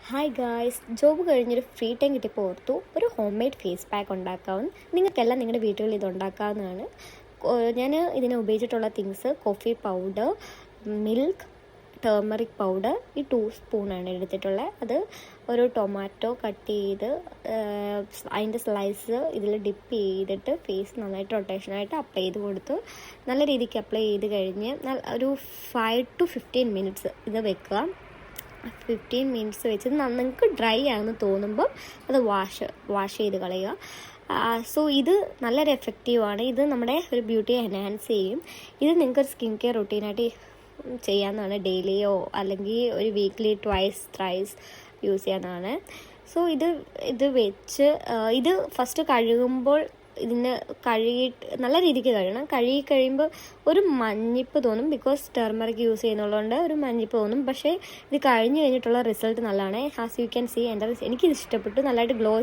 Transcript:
Hi guys, job കഴിഞ്ഞൊരു free time കിട്ടിയപ്പോൾ ഓർത്തു ഒരു ഹോം മെയ്ഡ് ഫേസ് പാക്ക് ഉണ്ടാക്കാവും. നിങ്ങൾക്കെല്ലാം നിങ്ങളുടെ വീടുകളിൽ ഇത് ഉണ്ടാക്കാവുന്നതാണ്. ഞാൻ ഇതിന് ഉപയോഗിച്ചിട്ടുള്ള things coffee powder, milk, turmeric powder, ഈ 2 സ്പൂണാണ് എടുത്തിട്ടുള്ളത്. അത് ഒരു ടൊമാറ്റോ കട്ട് ചെയ്ത് അതിൻ്റെ സ്ലൈസ് ഇതിൽ ഡിപ്പ് ചെയ്തിട്ട് ഫേസ് നന്നായിട്ട് റൊട്ടേഷനായിട്ട് അപ്ലൈ ചെയ്ത് കൊടുത്തു. നല്ല രീതിക്ക് അപ്ലൈ ചെയ്ത് കഴിഞ്ഞ് ഒരു 5 to 15 മിനിറ്റ്സ് ഇത് വെക്കുക. 15 മിനിറ്റ്സ് വെച്ച് നിങ്ങൾക്ക് ഡ്രൈ ആണെന്ന് തോന്നുമ്പോൾ അത് വാഷ് ചെയ്ത് കളയുക. സോ ഇത് നല്ലൊരു എഫക്റ്റീവാണ്. ഇത് നമ്മുടെ ഒരു ബ്യൂട്ടി എൻഹാൻസ് ചെയ്യും. ഇത് നിങ്ങൾക്ക് സ്കിൻ കെയർ റൊട്ടീനായിട്ട് ചെയ്യാവുന്നതാണ്. ഡെയിലിയോ അല്ലെങ്കിൽ ഒരു വീക്ക്ലി ത്രൈസ് യൂസ് ചെയ്യാവുന്നതാണ്. സോ ഇത് വെച്ച് ഇത് ഫസ്റ്റ് കഴുകുമ്പോൾ ഇതിന് കഴുകിയിട്ട് നല്ല രീതിക്ക് കഴുകണം. കഴുകി കഴിയുമ്പോൾ ഒരു മഞ്ഞിപ്പ് തോന്നും, ബിക്കോസ് ടെർമറിക് യൂസ് ചെയ്യുന്നതുകൊണ്ട് ഒരു മഞ്ഞിപ്പ് തോന്നും. പക്ഷേ ഇത് കഴിഞ്ഞ് കഴിഞ്ഞിട്ടുള്ള റിസൾട്ട് നല്ലതാണ്. ആസ് യു ക്യാൻ സീ എനിക്കിത് ഇഷ്ടപ്പെട്ടു. നല്ലതായിട്ട് ഗ്ലോ